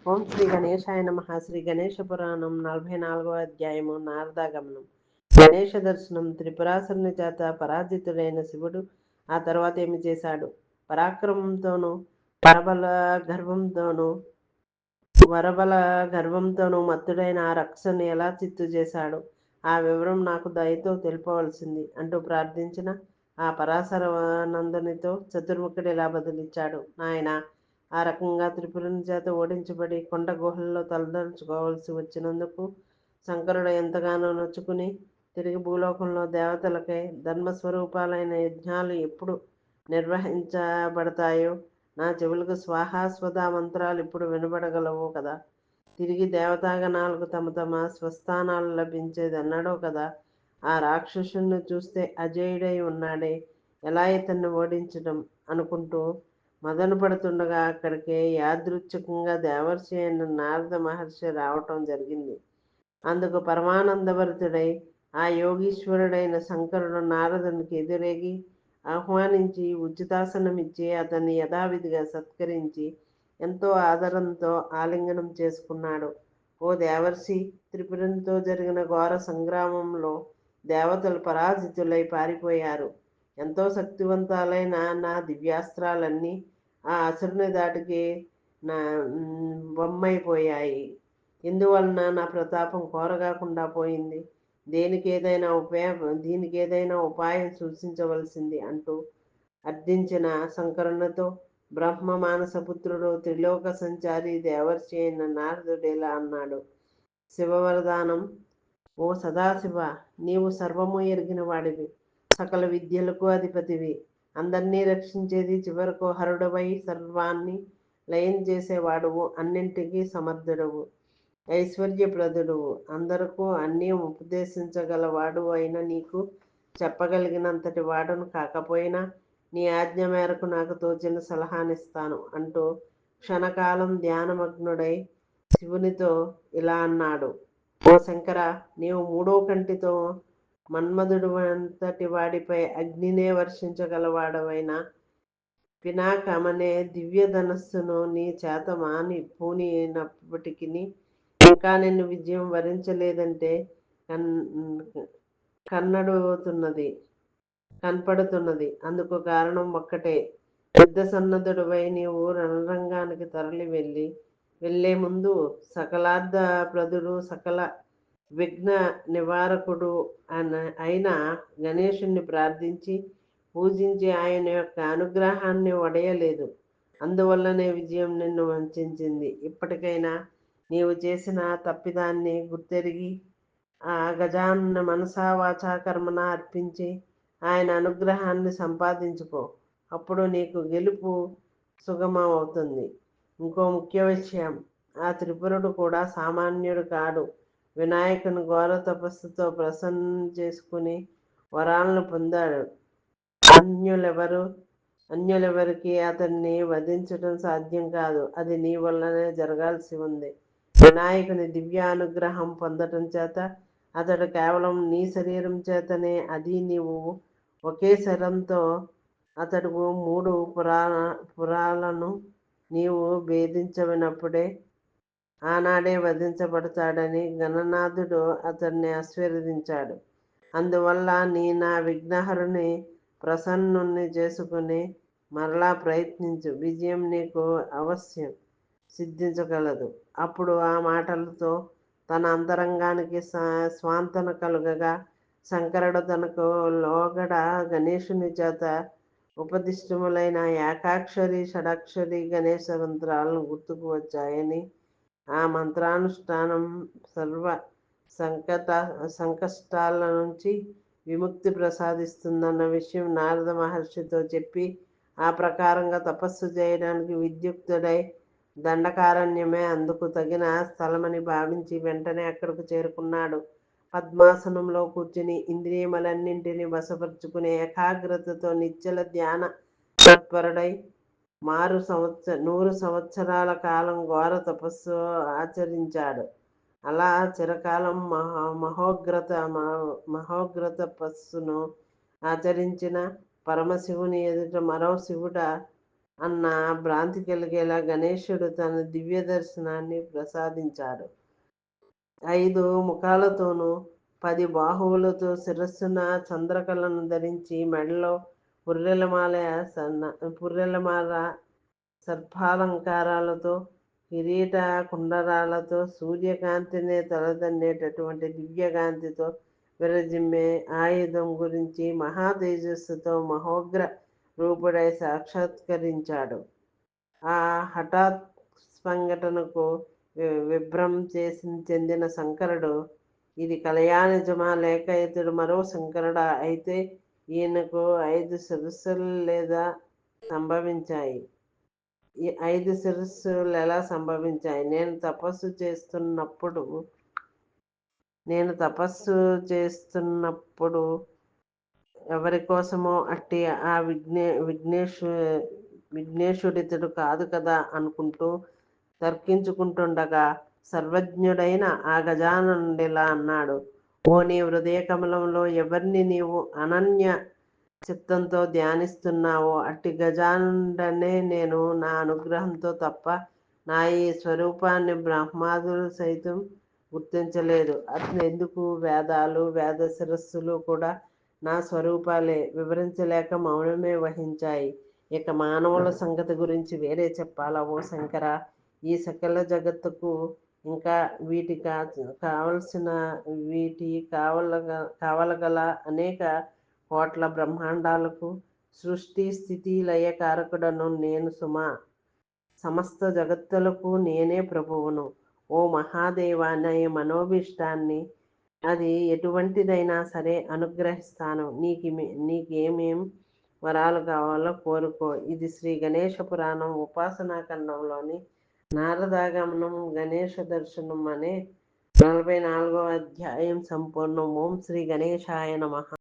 ఓం శ్రీ గణేశాయ నమః. శ్రీ గణేశ పురాణం 44వ అధ్యాయము. నారదాగమనం. గణేశ దర్శనం. త్రిపురాసురుని చేత పరాజితుడైన శివుడు ఆ తర్వాత ఏమి చేశాడు? పరాక్రమంతోనూ వరబల గర్వంతోనూ మత్తుడైన ఆ రక్షని ఎలా చిత్తు చేశాడు? ఆ వివరం నాకు దయతో తెలుపవలసింది అంటూ ప్రార్థించిన ఆ పరాశరనందునితో చతుర్ముఖుడు ఇలా బదులిచ్చాడు. నాయన, ఆ రకంగా త్రిపురుని చేత ఓడించబడి కొండ గుహల్లో తలదల్చుకోవాల్సి వచ్చినందుకు శంకరుడు ఎంతగానో నొచ్చుకుని తిరిగి భూలోకంలో దేవతలకై ధర్మస్వరూపాలైన యజ్ఞాలు ఎప్పుడు నిర్వహించబడతాయో నా చెవులకు స్వాహాస్వదా మంత్రాలు ఇప్పుడు వినబడగలవు కదా. తిరిగి దేవతాగణాలకు తమ తమ స్వస్థానాలు లభించేది అన్నాడో కదా. ఆ రాక్షసుని చూస్తే అజేయుడై ఉన్నాడే, ఎలా ఇతన్ని ఓడించడం అనుకుంటూ మదన పడుతుండగా అక్కడికి యాదృచ్ఛికంగా దేవర్షి అయిన నారద మహర్షి రావటం జరిగింది. అందుకు పరమానందభరితుడై ఆ యోగీశ్వరుడైన శంకరుడు నారదునికి ఎదురేగి ఆహ్వానించి ఉచితాసనమిచ్చి అతన్ని యథావిధిగా సత్కరించి ఎంతో ఆదరంతో ఆలింగనం చేసుకున్నాడు. ఓ దేవర్షి, త్రిపురునితో జరిగిన ఘోర సంగ్రామంలో దేవతలు పరాజితులై పారిపోయారు. ఎంతో శక్తివంతాలైన నా దివ్యాస్త్రాలన్నీ ఆ అసురుని దాటికి నా బొమ్మైపోయాయి. ఇందువలన నా ప్రతాపం కోరగాకుండా పోయింది. దీనికి ఏదైనా ఉపాయం సూచించవలసింది అంటూ అర్థించిన శంకరునితో బ్రహ్మ మానసపుత్రుడు త్రిలోక సంచారి దేవర్షి అయిన నారదుడు ఇలా అన్నాడు. శివవరదానం. ఓ సదాశివ, నీవు సర్వము ఎరిగిన వాడివి, సకల విద్యలకు అధిపతివి, అందరినీ రక్షించేది, చివరకు హరుడవై సర్వాన్ని లయం చేసేవాడువు, అన్నింటికీ సమర్థుడవు, ఐశ్వర్యప్రదుడువు, అందరకు అన్నీ ఉపదేశించగలవాడు అయిన నీకు చెప్పగలిగినంతటి వాడును కాకపోయినా నీ ఆజ్ఞ మేరకు నాకు తోచిన సలహానిస్తాను అంటూ క్షణకాలం ధ్యానమగ్నుడై శివునితో ఇలా అన్నాడు. ఓ శంకర, నీవు మూడో కంటితో మన్మధుడు అంతటి వాడిపై అగ్నినే వర్షించగలవాడవైన పినాకమనే దివ్య ధనస్సును నీ చేత మాని పూనినప్పటికీ ఇంకా నిన్ను విజయం వరించలేదంటే కనపడుతున్నది. అందుకు కారణం ఒక్కటే. యుద్ధ సన్నద్ధుడివై నీవు రణరంగానికి తరలి వెళ్లే ముందు సకలార్థ ప్రదుడు, సకల విఘ్న నివారకుడు అయిన గణేశుణ్ణి ప్రార్థించి పూజించి ఆయన యొక్క అనుగ్రహాన్ని వడయలేదు. అందువల్లనే విజయం నిన్ను వంచింది. ఇప్పటికైనా నీవు చేసిన తప్పిదాన్ని గుర్తెరిగి ఆ గజాన్న మనసా వాచా కర్మన అర్పించి ఆయన అనుగ్రహాన్ని సంపాదించుకో. అప్పుడు నీకు గెలుపు సుగమం అవుతుంది. ఇంకో ముఖ్య విషయం, ఆ త్రిపురుడు కూడా సామాన్యుడు కాడు. వినాయకుని ఘోర తపస్సుతో ప్రసన్నం చేసుకుని వరాలను పొందాడు. అన్యులెవరికి అతన్ని వధించడం సాధ్యం కాదు. అది నీ వల్లనే జరగాల్సి ఉంది. వినాయకుని దివ్య అనుగ్రహం పొందటం చేత అతడు కేవలం నీ శరీరం చేతనే, అది నీవు ఒకే శరంతో అతడు 3 పురాలను నీవు భేదించవినప్పుడే ఆనాడే వధించబడతాడని గణనాథుడు అతన్ని ఆశీర్వదించాడు. అందువల్ల నా విఘ్నహరుని ప్రసన్నుణ్ణి చేసుకుని మరలా ప్రయత్నించు. విజయం నీకు అవశ్యం సిద్ధించగలదు. అప్పుడు ఆ మాటలతో తన అంతరంగానికి స్వాంతన కలుగగా శంకరుడు తనకు లోగడ గణేశుని చేత ఉపదిష్టములైన ఏకాక్షరి షడాక్షరి గణేశ మంత్రాలను గుర్తుకు వచ్చాయని, ఆ మంత్రానుష్ఠానం సర్వ సంకష్టాల నుంచి విముక్తి ప్రసాదిస్తుందన్న విషయం నారద మహర్షితో చెప్పి ఆ ప్రకారంగా తపస్సు చేయడానికి విద్యుక్తుడై దండకారణ్యమే అందుకు తగిన స్థలమని భావించి వెంటనే అక్కడకు చేరుకున్నాడు. పద్మాసనంలో కూర్చుని ఇంద్రియములన్నింటినీ వశపరుచుకుని ఏకాగ్రతతో నిశ్చల ధ్యాన తత్పరుడై 100 సంవత్సరాల కాలం ఘోర తపస్సు ఆచరించాడు. అలా చిరకాలం మహోగ్ర తపస్సును ఆచరించిన పరమశివుని ఎదుట మరో శివుడ అన్న భ్రాంతి కలిగేలా గణేశుడు తన దివ్య దర్శనాన్ని ప్రసాదించాడు. 5 ముఖాలతోనూ 10 బాహువులతో శిరస్సున చంద్రకళను ధరించి మెడలో పుర్రెలమాల పుర్రెలమాల సర్పాలంకారాలతో కిరీట కుండరాలతో సూర్యకాంతినే తలదన్నేటటువంటి దివ్యకాంతితో విరజిమ్మే ఆయుధం గురించి మహా తేజస్సుతో మహోగ్ర రూపుడై సాక్షాత్కరించాడు. ఆ హఠాత్ సంఘటనకు విభ్రం చెందిన శంకరుడు, ఇది కలయా నిజమా, లేక ఇతడు మరో శంకరుడా? అయితే ఈయనకు 5 శిరస్సులు లేదా సంభవించాయి? ఈ 5 శిరస్సులు ఎలా సంభవించాయి? నేను తపస్సు చేస్తున్నప్పుడు ఎవరి కోసమో అట్టి ఆ విఘ్నేశుడితడు కాదు కదా అనుకుంటూ తర్కించుకుంటుండగా సర్వజ్ఞుడైన ఆ గజాననుడిలా అన్నాడు. ఓ నీ హృదయ కమలంలో ఎవరిని నీవు అనన్య చిత్తంతో ధ్యానిస్తున్నావో అట్టి గజానుడనే నేను. నా అనుగ్రహంతో తప్ప నా ఈ స్వరూపాన్ని బ్రహ్మాదులు సైతం గుర్తించలేదు. అట్లెందుకు? వేదాలు వేద శిరస్సులు కూడా నా స్వరూపాలే వివరించలేక మౌనమే వహించాయి. ఇక మానవుల సంగతి గురించి వేరే చెప్పాలా ఓ శంకర? ఈ సకల జగత్తుకు ఇంకా కావలగల అనేక కోట్ల బ్రహ్మాండాలకు సృష్టి స్థితి లయ కారకుడను నేను సుమా. సమస్త జగత్తులకు నేనే ప్రభువును. ఓ మహాదేవా, నీ మనోభీష్టాన్ని అది ఎటువంటిదైనా సరే అనుగ్రహిస్తాను. నీకేమేం వరాలు కావాలో కోరుకో. ఇది శ్రీ గణేశ పురాణం ఉపాసనా ఖండంలోని నారదాగమనం గణేశ దర్శనం అనే 44వ అధ్యాయం సంపూర్ణం. ఓం శ్రీ గణేశాయ నమః.